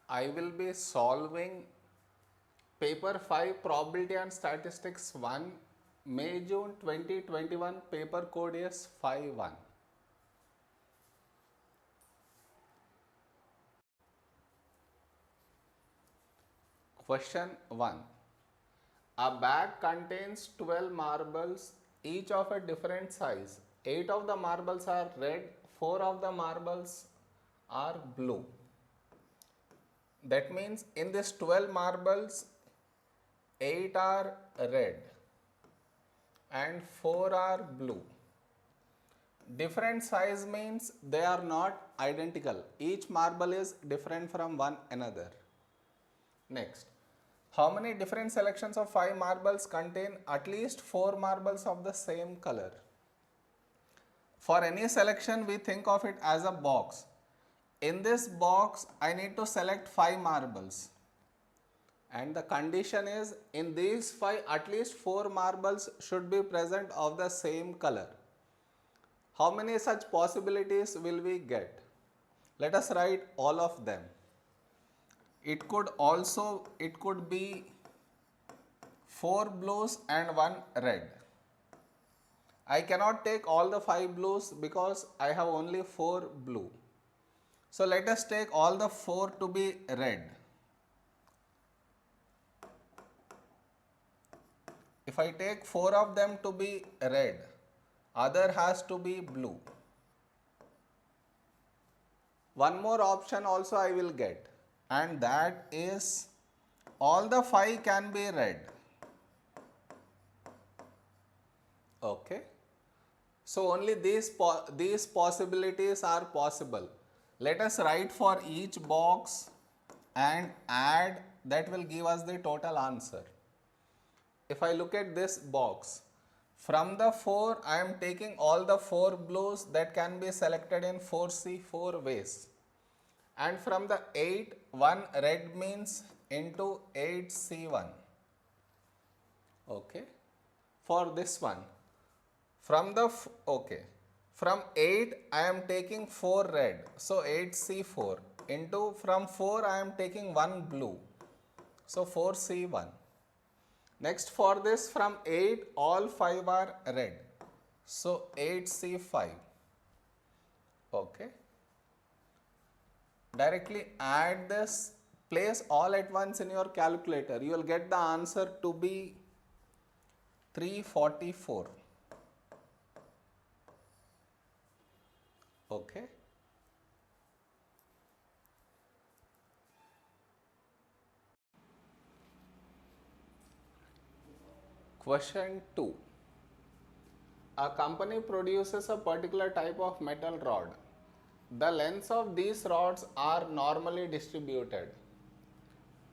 I will be solving paper 5 probability and statistics 1 May June 2021 paper code is 51. Question 1. A bag contains 12 marbles, each of a different size. 8 of the marbles are red, 4 of the marbles are blue. That means in this 12 marbles, 8 are red and 4 are blue. Different size means they are not identical. Each marble is different from one another. Next, how many different selections of 5 marbles contain at least 4 marbles of the same color? For any selection, we think of it as a box. In this box, I need to select 5 marbles. And the condition is in these 5, at least 4 marbles should be present of the same color. How many such possibilities will we get? Let us write all of them. It could be 4 blues and 1 red. I cannot take all the 5 blues because I have only 4 blue. So let us take all the 4 to be red. If I take 4 of them to be red, other has to be blue. One more option also I will get, and that is all the 5 can be red. Okay. So only these possibilities are possible. Let us write for each box and add, that will give us the total answer. If I look at this box, from the 4 I am taking all the 4 blues that can be selected in 4C 4 ways. And from the 8, 1 red means into 8C1. Okay. For this one, from 8 I am taking 4 red, so 8C4 into, from 4 I am taking 1 blue, so 4C1. Next, for this, from 8 all 5 are red, so 8C5. Okay. Directly add this, place all at once in your calculator. You will get the answer to be 344. Okay. Question 2. A company produces a particular type of metal rod. The lengths of these rods are normally distributed.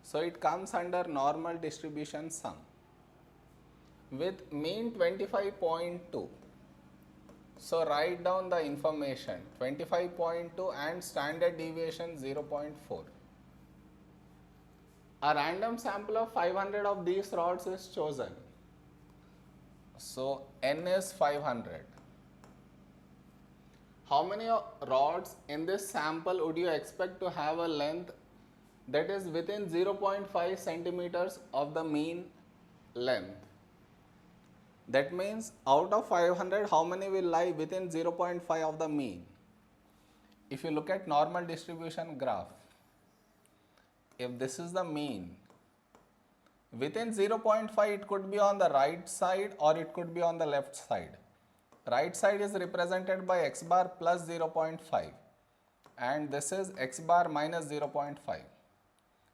So it comes under normal distribution sum with mean 25.2. So write down the information 25.2 and standard deviation 0.4. A random sample of 500 of these rods is chosen. So N is 500. How many rods in this sample would you expect to have a length that is within 0.5 centimeters of the mean length? That means out of 500, how many will lie within 0.5 of the mean? If you look at normal distribution graph, if this is the mean, within 0.5 it could be on the right side or it could be on the left side. Right side is represented by x bar plus 0.5 and this is x bar minus 0.5.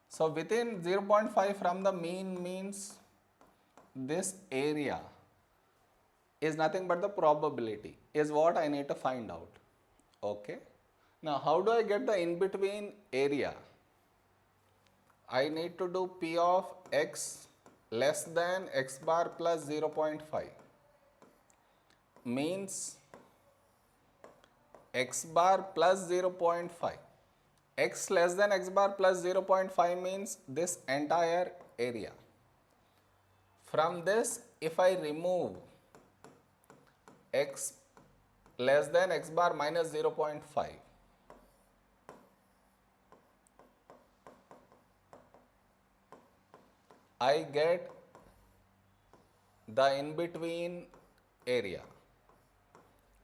So within 0.5 from the mean means this area is nothing but the probability is what I need to find out. Okay. Now how do I get the in between area? I need to do P of x less than x bar plus 0.5 means x bar plus 0.5. X less than x bar plus 0.5 means this entire area. From this, if I remove x less than x bar minus 0.5, I get the in-between area.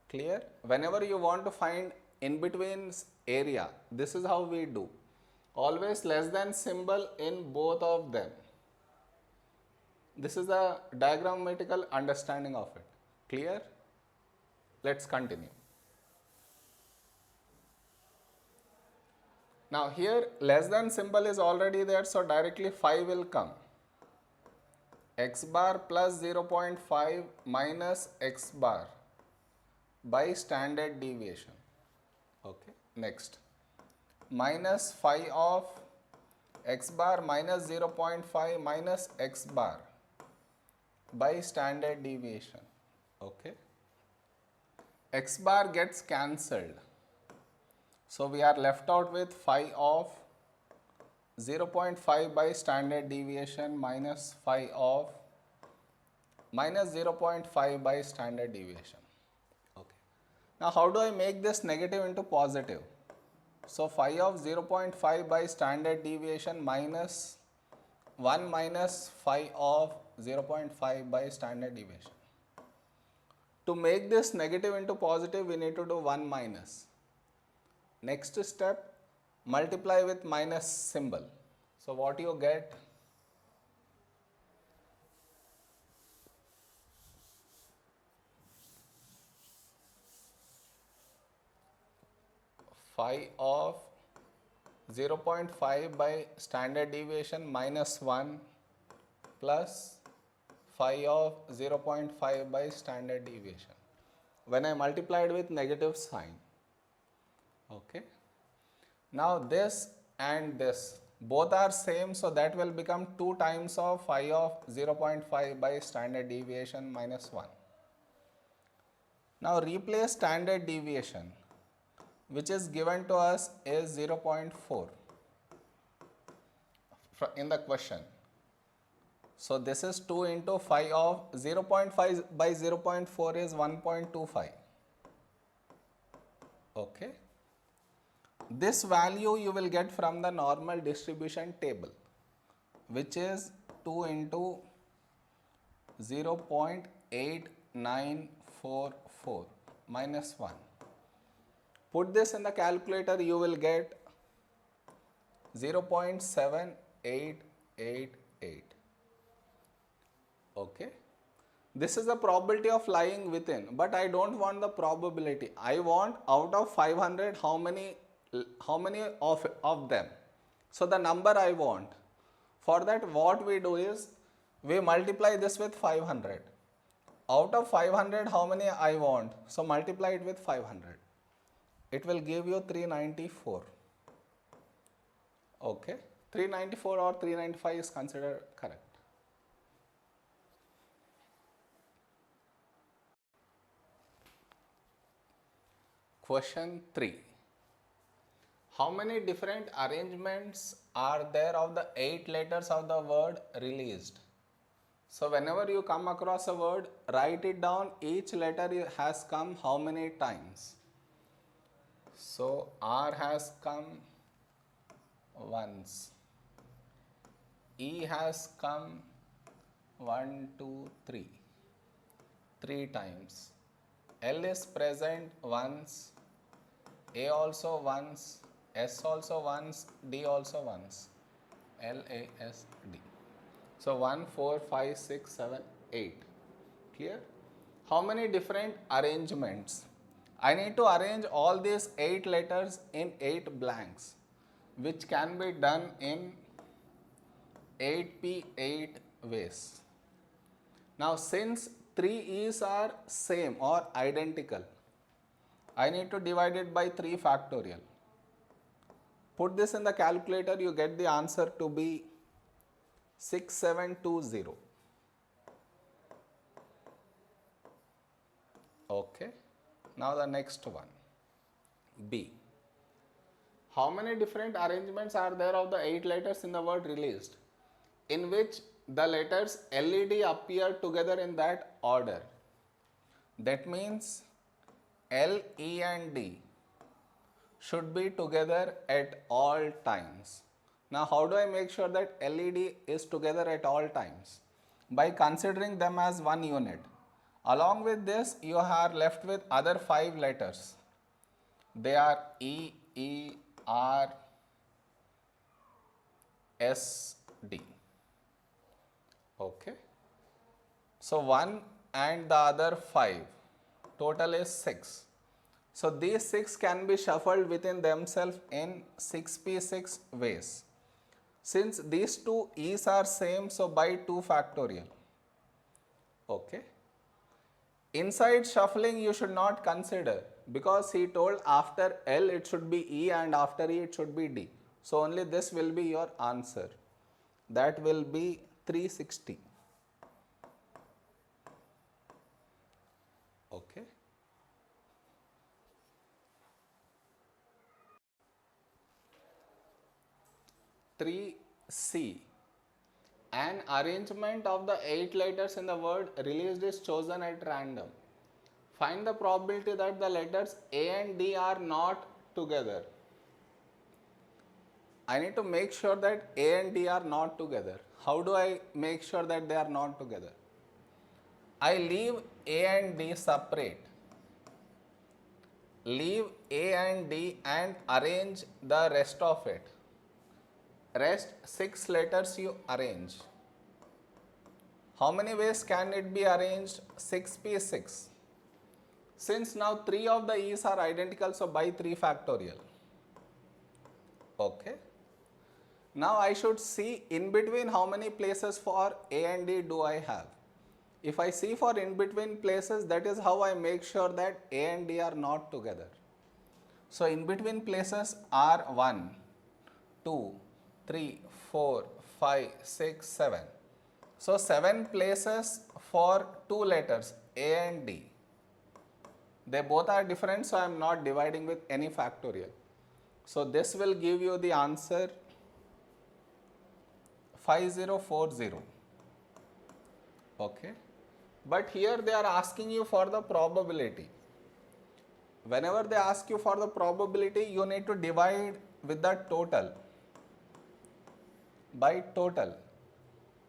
Clear? Whenever you want to find in-between area, this is how we do. Always less than symbol in both of them. This is the diagrammatical understanding of it. Clear? Let's continue. Now here less than symbol is already there, so directly 5 will come. X bar plus 0.5 minus X bar by standard deviation. Okay, next. Minus phi of X bar minus 0.5 minus X bar by standard deviation. Okay. X bar gets cancelled. So we are left out with phi of 0.5 by standard deviation minus phi of minus 0.5 by standard deviation. Okay. Now how do I make this negative into positive? So phi of 0.5 by standard deviation minus 1 minus phi of 0.5 by standard deviation. To make this negative into positive, we need to do 1 minus. Next step, multiply with minus symbol. So what you get? Phi of 0.5 by standard deviation minus 1 plus phi of 0.5 by standard deviation. When I multiplied with negative sign. Okay. Now this and this both are same, so that will become 2 times of phi of 0.5 by standard deviation minus 1. Now replace standard deviation, which is given to us is 0.4 in the question. So this is 2 into phi of 0.5 by 0.4 is 1.25. Okay. This value you will get from the normal distribution table, which is 2 into 0.8944 minus 1. Put this in the calculator, you will get 0.7888. Okay. This is the probability of lying within, but I don't want the probability. I want out of 500 how many of them. So the number I want. For that what we do is we multiply this with 500. Out of 500 how many I want? So multiply it with 500. It will give you 394. Okay. 394 or 395 is considered correct. Question 3. How many different arrangements are there of the 8 letters of the word released? So whenever you come across a word, write it down. Each letter has come how many times? So R has come once. E has come 1, 2, 3. 3 times. L is present once. A also once. S also once. D also once. L, A, S, D. So 1, 4, 5, 6, 7, 8. Clear? How many different arrangements? I need to arrange all these 8 letters in 8 blanks, which can be done in 8p8 ways. Now since 3 E's are same or identical, I need to divide it by 3 factorial. Put this in the calculator, you get the answer to be 6720. Okay. Now the next one, B. How many different arrangements are there of the 8 letters in the word released, in which the letters LED appear together in that order? That means L, E and D should be together at all times. Now how do I make sure that LED is together at all times? By considering them as one unit. Along with this, you are left with other 5 letters. They are E, E, R, S, D. Okay. So 1 and the other 5. Total is 6. So these 6 can be shuffled within themselves in 6p6 ways. Since these two E's are same, so by 2 factorial. Okay. Inside shuffling you should not consider, because he told after L it should be E and after E it should be D. So only this will be your answer. That will be 360. Okay. (3C). An arrangement of the 8 letters in the word released is chosen at random. Find the probability that the letters A and D are not together. I need to make sure that A and D are not together. How do I make sure that they are not together? I leave A and D separate. Leave A and D and arrange the rest of it. Rest 6 letters you arrange. How many ways can it be arranged? 6p6. Since now 3 of the E's are identical, so by 3 factorial. Okay. Now I should see in between how many places for A and D do I have. If I see for in between places, that is how I make sure that A and D are not together. So in between places are 1, 2, 3, 4, 5, 6, 7. So 7 places for 2 letters A and D. They both are different, so I am not dividing with any factorial. So this will give you the answer 5040. Okay. But here they are asking you for the probability. Whenever they ask you for the probability, you need to divide with the total. By total.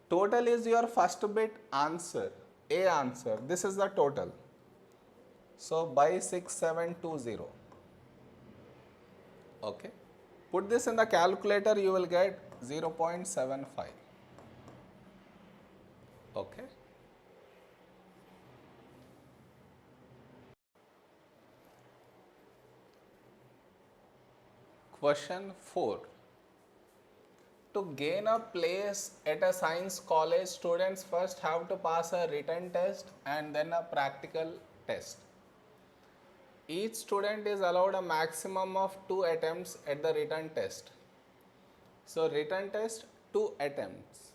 Total is your first bit answer, A answer. This is the total. So by 6720. Okay. Put this in the calculator, you will get 0.75. Okay. Question 4. To gain a place at a science college, students first have to pass a written test and then a practical test. Each student is allowed a maximum of 2 attempts at the written test. So written test, 2 attempts.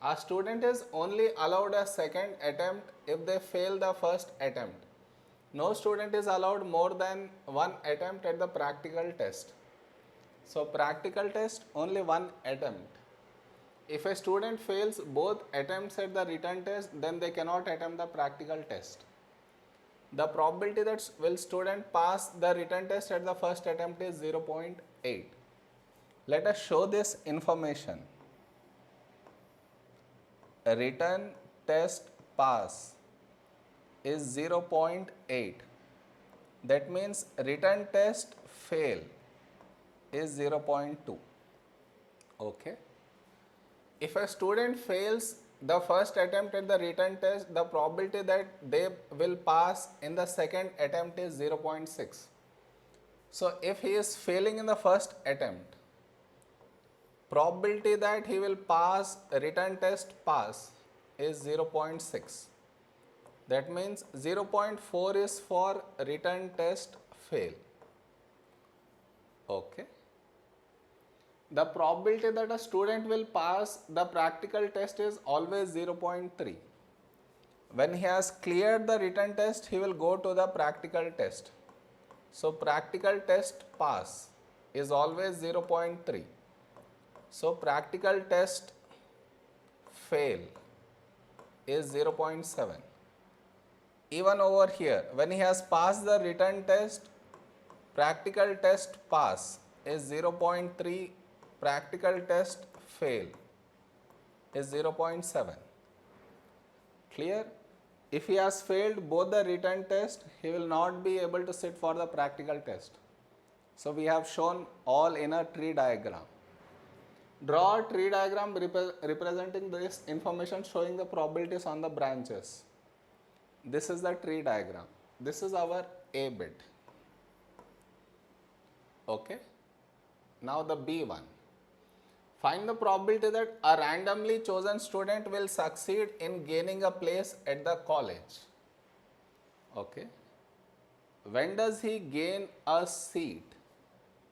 A student is only allowed a second attempt if they fail the first attempt. No student is allowed more than 1 attempt at the practical test. So practical test, only 1 attempt. If a student fails both attempts at the written test, then they cannot attempt the practical test. The probability that will student pass the written test at the first attempt is 0.8. Let us show this information. A written test pass is 0.8. That means written test fail is 0.2. Okay. If a student fails the first attempt at the written test, the probability that they will pass in the second attempt is 0.6. So if he is failing in the first attempt, probability that he will pass written test pass is 0.6. That means 0.4 is for written test fail. Okay. The probability that a student will pass the practical test is always 0.3. When he has cleared the written test, he will go to the practical test. So practical test pass is always 0.3. So practical test fail is 0.7. Even over here, when he has passed the written test, practical test pass is 0.3, practical test fail is 0.7. Clear? If he has failed both the written test, he will not be able to sit for the practical test. So we have shown all in a tree diagram. Draw a tree diagram representing this information showing the probabilities on the branches. This is the tree diagram. This is our A bit. Okay. Now the B one. Find the probability that a randomly chosen student will succeed in gaining a place at the college. Okay. When does he gain a seat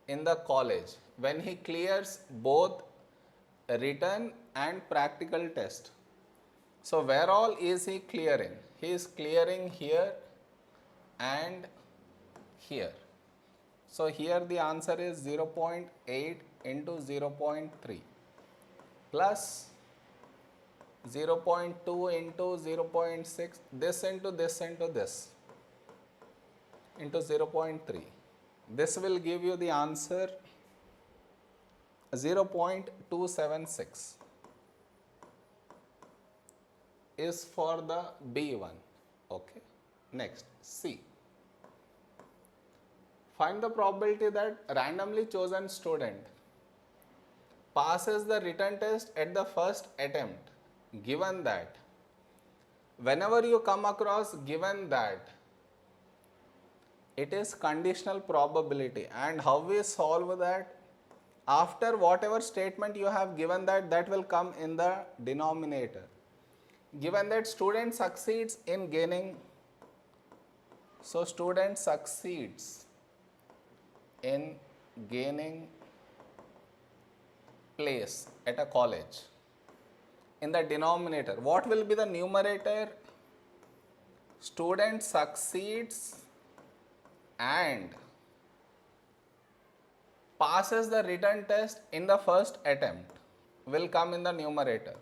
in the college? When he clears both written and practical test. So where all is he clearing? He is clearing here and here. So here the answer is 0.8 into 0.3 plus 0.2 into 0.6, this into this into this into 0.3. This will give you the answer 0.276 is for the B1. Okay. Next, C. Find the probability that randomly chosen student passes the written test at the first attempt, given that. Whenever you come across given that, it is conditional probability, and how we solve that? After whatever statement you have given that will come in the denominator. Given that student succeeds in gaining, so student succeeds in gaining place at a college. In the denominator, what will be the numerator? Student succeeds and passes the written test in the first attempt will come in the numerator.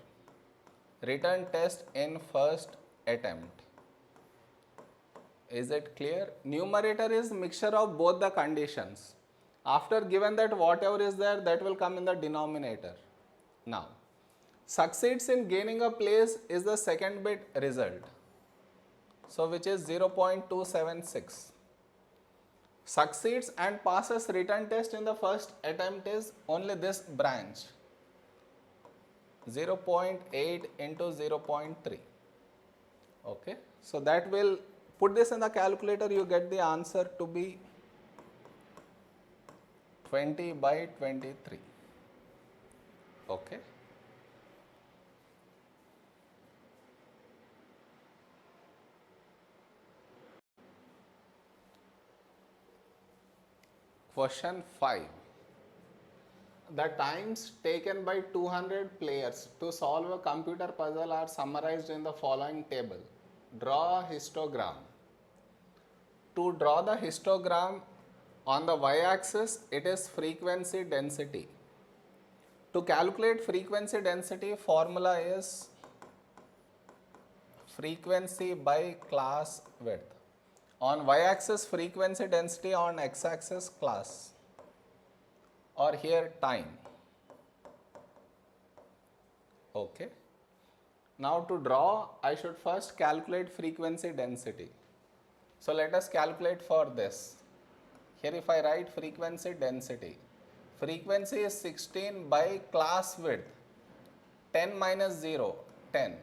Written test in first attempt. Is it clear? Numerator is mixture of both the conditions. After given that whatever is there, that will come in the denominator. Now, succeeds in gaining a place is the second bit result. So which is 0.276. Succeeds and passes written test in the first attempt is only this branch. 0.8 into 0.3. Okay. So that will put this in the calculator, you get the answer to be 20 by 23. Okay. Question 5. The times taken by 200 players to solve a computer puzzle are summarized in the following table. Draw a histogram. To draw the histogram, on the y-axis it is frequency density. To calculate frequency density, formula is frequency by class width. On y-axis frequency density, on x-axis class, or here time. Okay. Now to draw, I should first calculate frequency density. So let us calculate for this. Here if I write frequency density, frequency is 16 by class width, 10 minus 0, 10.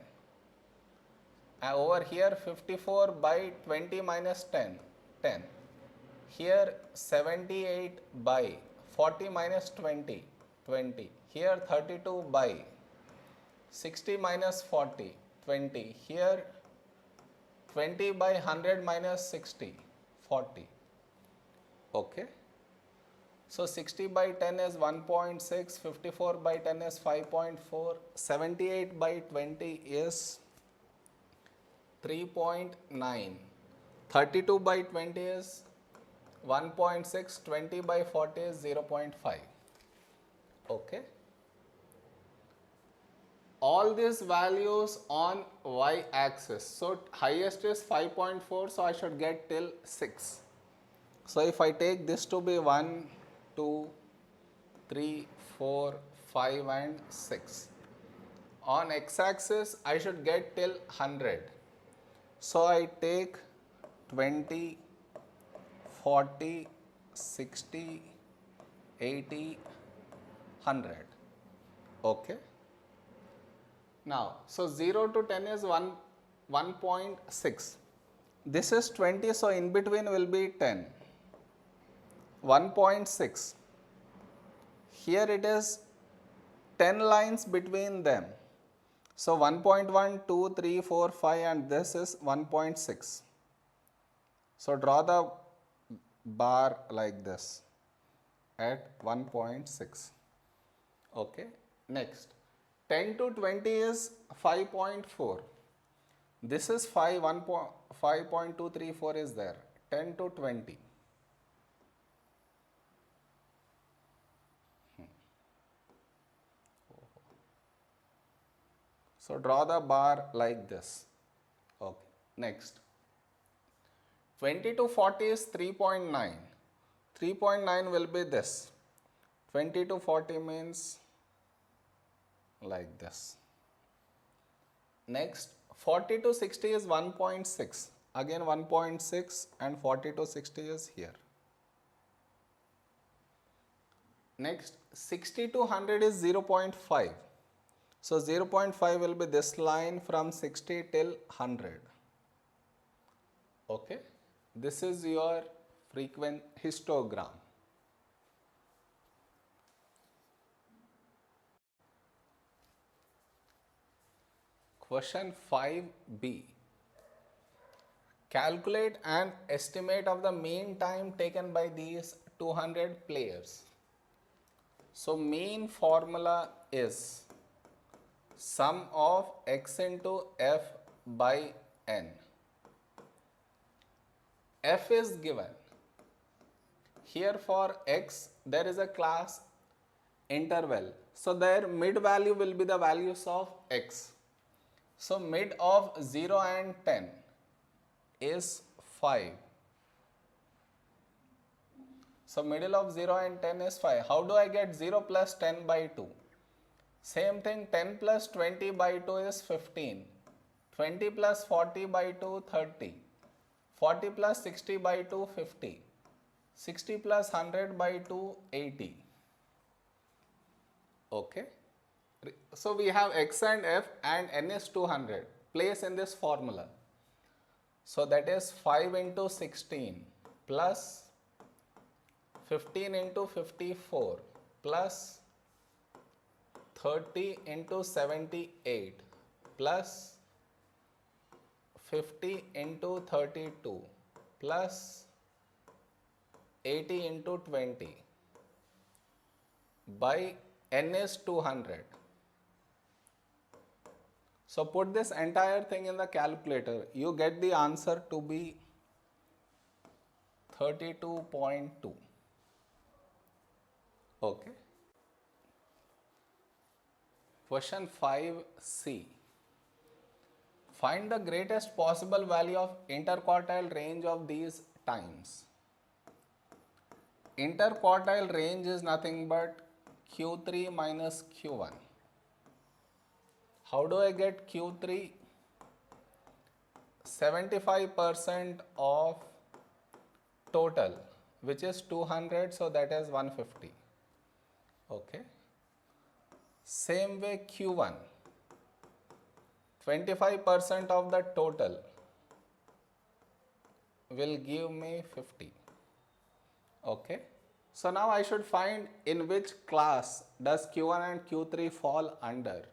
And over here 54 by 20 minus 10, 10. Here 78 by 40 minus 20, 20. Here 32 by 60 minus 40, 20. Here 20 by 100 minus 60, 40. Okay. So 60 by 10 is 1.6, 54 by 10 is 5.4, 78 by 20 is 3.9, 32 by 20 is 1.6, 20 by 40 is 0.5. Okay. All these values on y-axis. So highest is 5.4, so I should get till 6. So if I take this to be 1, 2, 3, 4, 5 and 6. On x-axis I should get till 100. So I take 20, 40, 60, 80, 100. Okay. Now, so 0 to 10 is 1.6. This is 20, so in between will be 10. 1.6. Here it is 10 lines between them. So 1.1, 2, 3, 4, 5 and this is 1.6. So draw the bar like this at 1.6. Okay. Next, 10 to 20 is 5.4. This is 5.234 is there. 10 to 20. So draw the bar like this. Okay. Next, 20 to 40 is 3.9. 3.9 will be this. 20 to 40 means like this. Next, 40 to 60 is 1.6. Again 1.6 and 40 to 60 is here. Next, 60 to 100 is 0.5. So 0.5 will be this line from 60 till 100. Okay. This is your frequent histogram. Question 5b. Calculate an estimate of the mean time taken by these 200 players. So mean formula is sum of x into f by n. F is given. Here for x there is a class interval. So their mid value will be the values of x. So mid of 0 and 10 is 5. So middle of 0 and 10 is 5. How do I get 0 plus 10 by 2? Same thing, 10 plus 20 by 2 is 15. 20 plus 40 by 2, 30. 40 plus 60 by 2, 50. 60 plus 100 by 2, 80. Okay. So we have x and f and n is 200. Place in this formula. So that is 5 into 16 plus 15 into 54 plus 30 into 78 plus 50 into 32 plus 80 into 20 by n is 200. So put this entire thing in the calculator. You get the answer to be 32.2. Okay. Question 5c. Find the greatest possible value of interquartile range of these times. Interquartile range is nothing but Q3 minus Q1. How do I get Q3? 75% of total, which is 200, so that is 150. Okay. Same way Q1, 25% of the total will give me 50. Okay. So now I should find in which class does Q1 and Q3 fall under.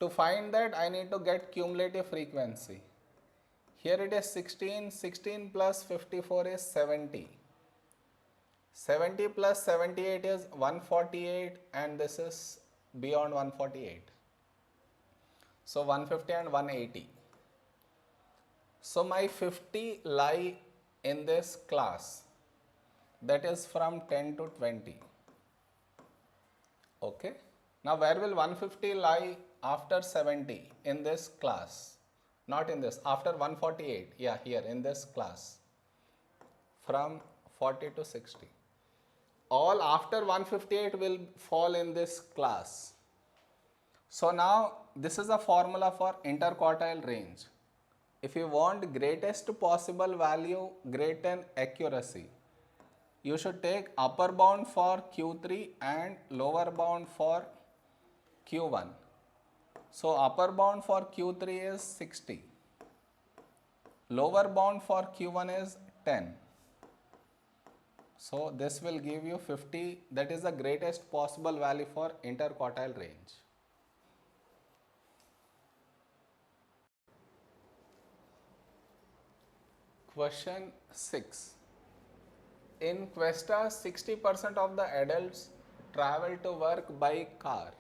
To find that, I need to get cumulative frequency. Here it is 16, 16 plus 54 is 70. 70 plus 78 is 148 and this is beyond 148. So 150 and 180. So my 50 lie in this class, that is from 10 to 20. Okay. Now where will 150 lie after 70 in this class? Not in this, after 148, yeah, here in this class, from 40 to 60. all after 158 will fall in this class. So now this is a formula for interquartile range. If you want greatest possible value, greater accuracy, you should take upper bound for Q3 and lower bound for Q1. So upper bound for Q3 is 60. Lower bound for Q1 is 10. So this will give you 50. That is the greatest possible value for interquartile range. Question 6. In Questa, 60% of the adults travel to work by car.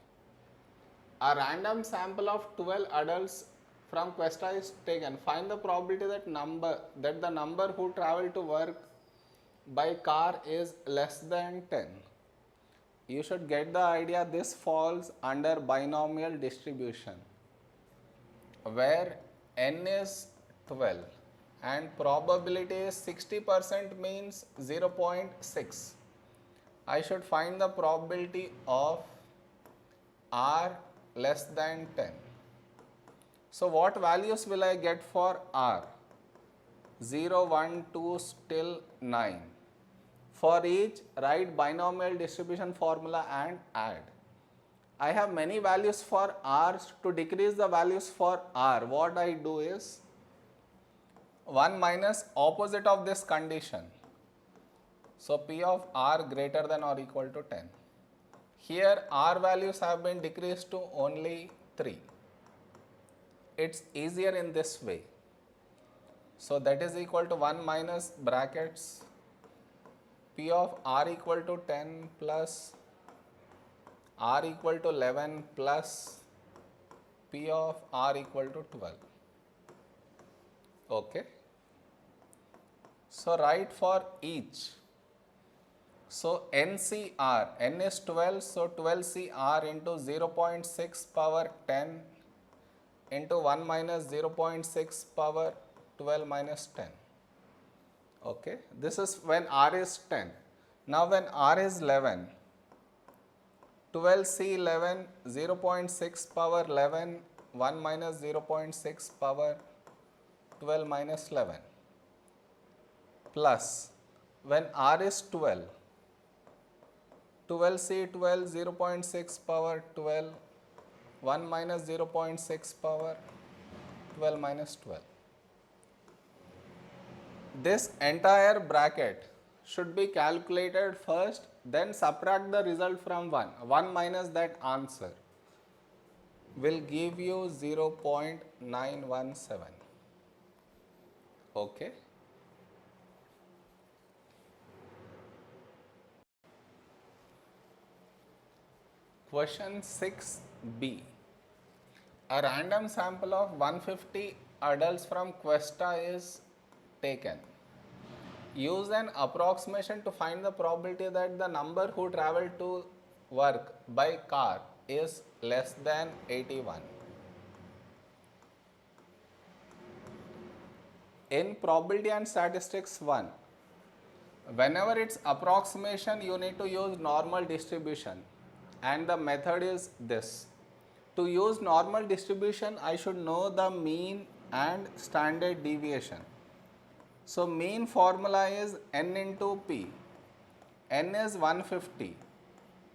A random sample of 12 adults from Questa is taken. Find the probability that the number who travel to work by car is less than 10. You should get the idea this falls under binomial distribution, where n is 12 and probability is 60% means 0.6. I should find the probability of r less than 10. So what values will I get for r? 0, 1, 2 till 9. For each, write binomial distribution formula and add. I have many values for r. To decrease the values for r, what I do is 1 minus opposite of this condition. So P of r greater than or equal to 10. Here r values have been decreased to only 3. It's easier in this way. So that is equal to 1 minus brackets P of r equal to 10 plus r equal to 11 plus P of r equal to 12. Okay. So write for each. So NCR, n is 12, so 12CR into 0.6 power 10 into 1 minus 0.6 power 12 minus 10. Okay, this is when r is 10. Now when r is 11, 12C11, 0.6 power 11, 1 minus 0.6 power 12 minus 11, plus when r is 12, 12C12, 0.6 power 12, 1 minus 0.6 power 12 minus 12. This entire bracket should be calculated first, then subtract the result from 1. 1 minus that answer will give you 0.917. Okay. Question 6b. A random sample of 150 adults from Questa is taken. Use an approximation to find the probability that the number who travel to work by car is less than 81. In probability and statistics 1, whenever it's approximation, you need to use normal distribution, and the method is this. To use normal distribution, I should know the mean and standard deviation. So mean formula is n into p. N is 150.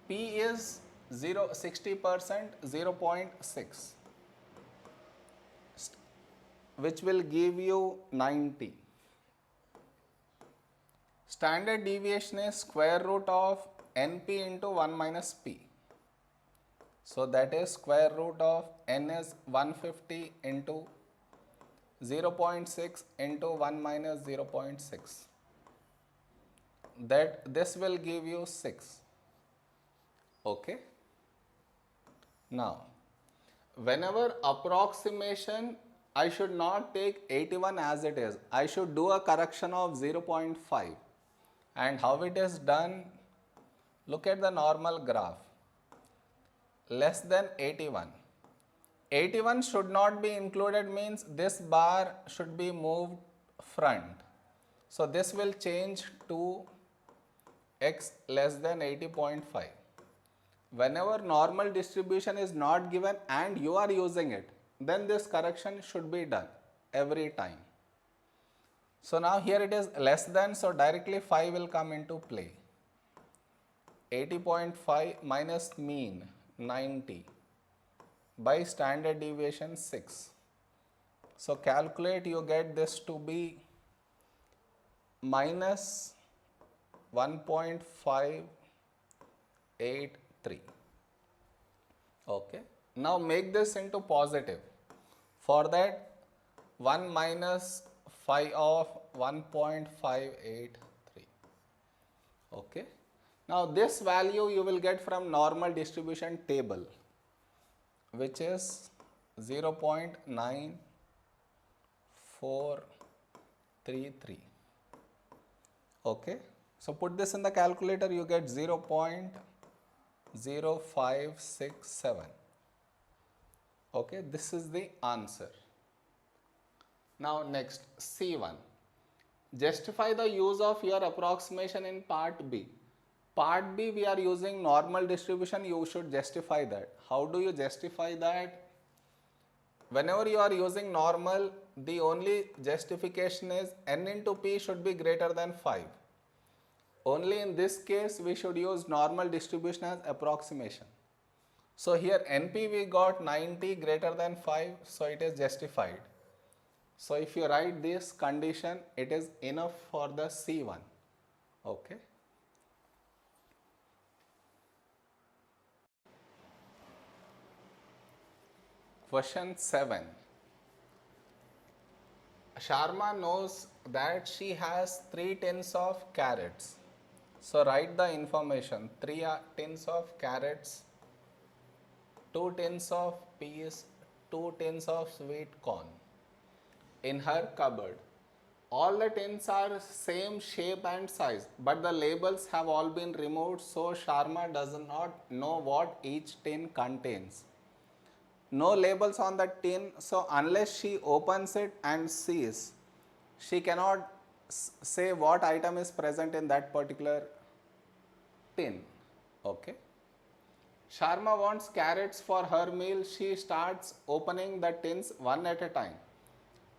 P is 60%, 0.6, which will give you 90. Standard deviation is square root of np into 1 minus p. So that is square root of n is 150 into 0.6 into 1 minus 0.6. That this will give you 6. Okay. Now, whenever approximation, I should not take 81 as it is. I should do a correction of 0.5. And how it is done? Look at the normal graph. Less than 81. 81 should not be included means this bar should be moved front. So this will change to x less than 80.5. Whenever normal distribution is not given and you are using it, then this correction should be done every time. So now here it is less than, so directly 5 will come into play. 80.5 minus mean 90 by standard deviation 6. So calculate, you get this to be minus 1.583. Okay. Now make this into positive. For that, 1 minus 5 of 1.583. Okay. Now this value you will get from normal distribution table, which is 0.9433. Okay. So put this in the calculator, you get 0.0567. Okay, this is the answer. Now next, C1. Justify the use of your approximation in part B. Part B we are using normal distribution, you should justify that. How do you justify that? Whenever you are using normal, the only justification is n into p should be greater than 5. Only in this case we should use normal distribution as approximation. So here NP we got 90 greater than 5, so it is justified. So if you write this condition, it is enough for the C1. Okay. Question 7. Sharma knows that she has 3 tins of carrots. So write the information: 3 tins of carrots, 2 tins of peas, 2 tins of sweet corn in her cupboard. All the tins are same shape and size, but the labels have all been removed, so Sharma does not know what each tin contains. No labels on the tin, so unless she opens it and sees, she cannot say what item is present in that particular tin. Okay. Sharma wants carrots for her meal. She starts opening the tins one at a time,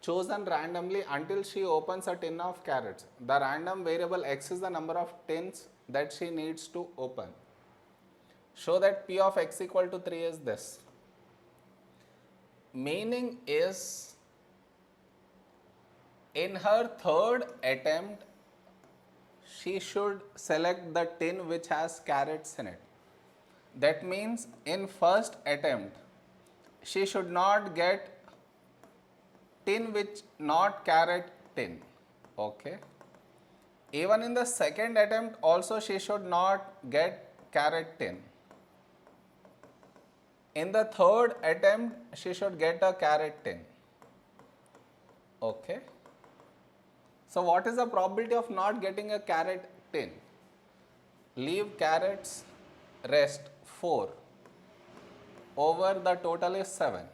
chosen randomly, until she opens a tin of carrots. The random variable x is the number of tins that she needs to open. Show that p of x equal to 3 is this. Meaning is, in her third attempt, she should select the tin which has carrots in it. That means in first attempt, she should not get tin which not carrot tin. Okay. Even in the second attempt also she should not get carrot tin. In the third attempt, she should get a carrot tin. Okay. So what is the probability of not getting a carrot tin? Leave carrots, rest 4. Over the total is 7.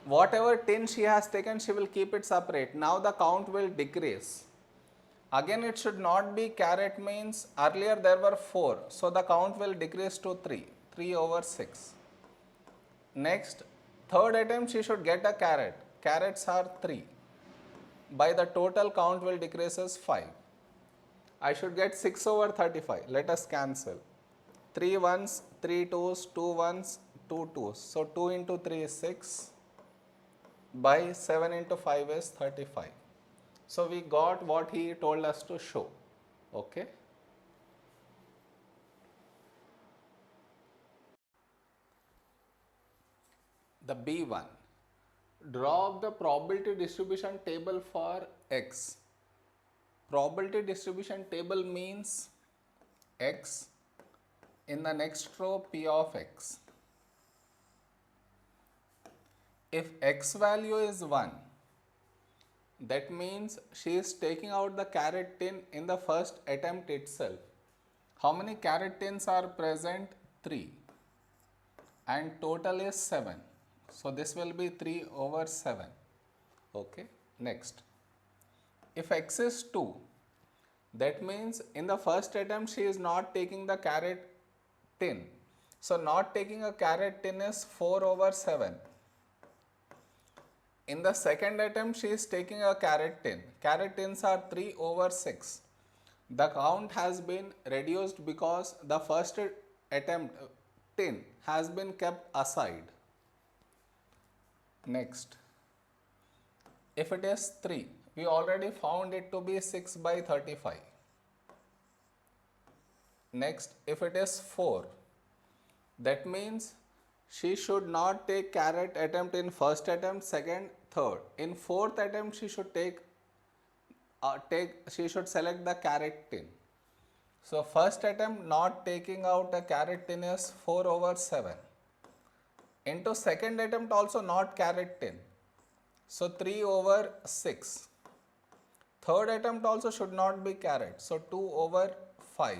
Whatever tin she has taken, she will keep it separate. Now the count will decrease. Again it should not be carrot, means earlier there were 4. So the count will decrease to 3. 3 over 6. Next, third attempt she should get a carrot. Carrots are 3. By the total count will decrease as 5. I should get 6 over 35. Let us cancel. 3 ones, 3 twos, 2 ones, 2 twos. So 2 into 3 is 6. By 7 into 5 is 35. So we got what he told us to show. Okay. The B1. Draw up the probability distribution table for x. Probability distribution table means x, in the next row p of x. If x value is 1, that means she is taking out the carrot tin in the first attempt itself. How many carrot tins are present? 3. And total is 7. So this will be 3 over 7. Okay. Next, if x is 2, That means in the first attempt she is not taking the caret tin. So not taking a caret tin is 4 over 7. In the second attempt she is taking a caret tin. Caret tins are 3 over 6. The count has been reduced because the first attempt tin has been kept aside. Next, if it is 3, we already found it to be 6 by 35. Next, if it is 4, that means she should not take caret attempt in first attempt, second, third. In fourth attempt, she should she should select the caret tin. So first attempt not taking out a caret tin is 4 over 7. Into second attempt also not caret tin. So 3 over 6. Third attempt also should not be caret. So 2 over 5.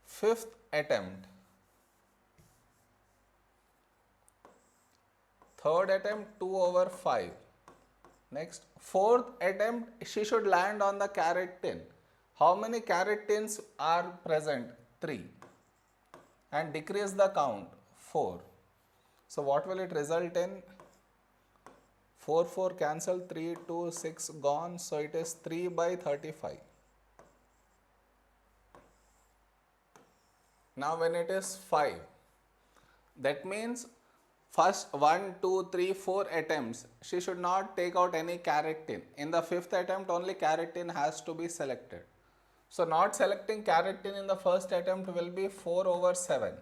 Fifth attempt. Third attempt 2 over 5. Next, fourth attempt she should land on the caret tin. How many caret tins are present? 3. And decrease the count, 4. So what will it result in? 4 4 cancel, 3 2 6 gone. So it is 3 by 35. Now when it is 5, that means first 1, 2, 3, 4 attempts, she should not take out any caret tin. In the fifth attempt, only caret tin has to be selected. So not selecting caret tin in the first attempt will be 4 over 7.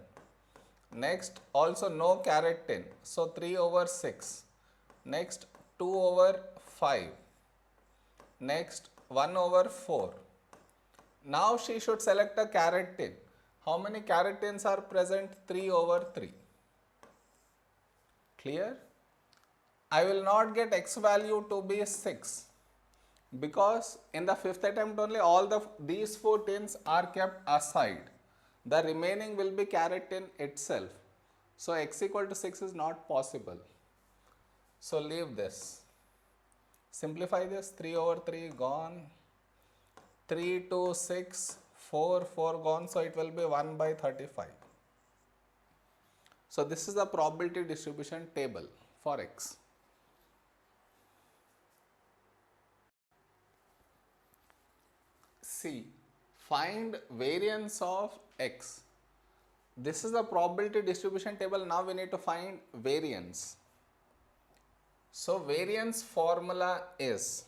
Next, also no caret tin. So 3 over 6. Next, 2 over 5. Next, 1 over 4. Now she should select a caret tin. How many caret tins are present? 3 over 3. Clear? I will not get x value to be 6 because in the fifth attempt only all these 4 tins are kept aside. The remaining will be caret tin itself. So x equal to 6 is not possible. So leave this. Simplify this. 3 over 3 gone. 3 2 6 4 4 gone. So it will be 1 by 35. So this is the probability distribution table for x. C. Find variance of x. This is the probability distribution table. Now we need to find variance. So variance formula is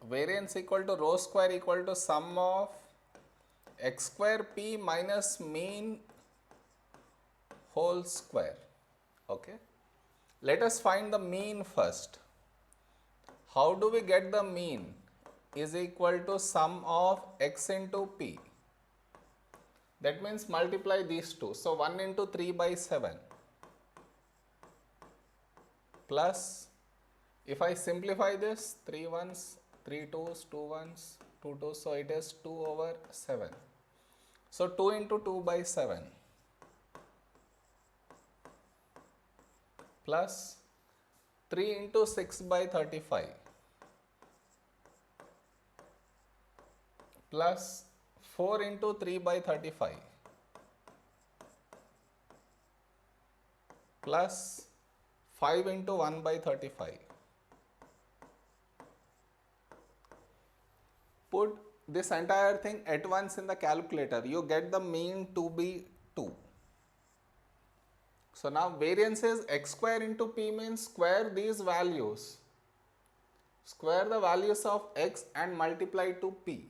variance equal to rho square equal to sum of x square p minus mean whole square. Okay. Let us find the mean first. How do we get the mean? Is equal to sum of x into p. That means multiply these two. So 1 into 3 by 7 plus, if I simplify this, 3 ones, 3 twos, 2 ones, 2 twos, so it is 2 over 7. So 2 into 2 by 7 plus 3 into 6 by 35 plus 4 into 3 by 35 plus 5 into 1 by 35. Put this entire thing at once in the calculator. You get the mean to be 2. So now variance is x square into p means square these values. Square the values of x and multiply to p.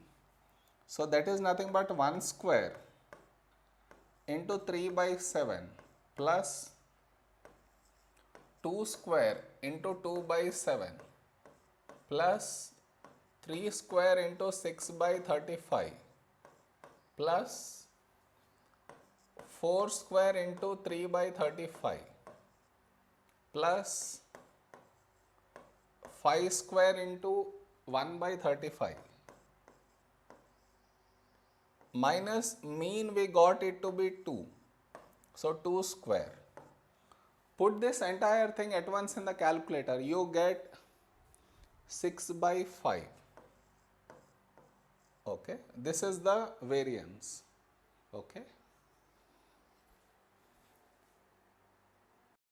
So that is nothing but 1 square into 3 by 7 plus 2 square into 2 by 7 plus 3 square into 6 by 35 plus 4 square into 3 by 35 plus 5 square into 1 by 35 minus mean we got it to be 2. So 2 square. Put this entire thing at once in the calculator, you get 6 by 5. Okay, this is the variance. Okay.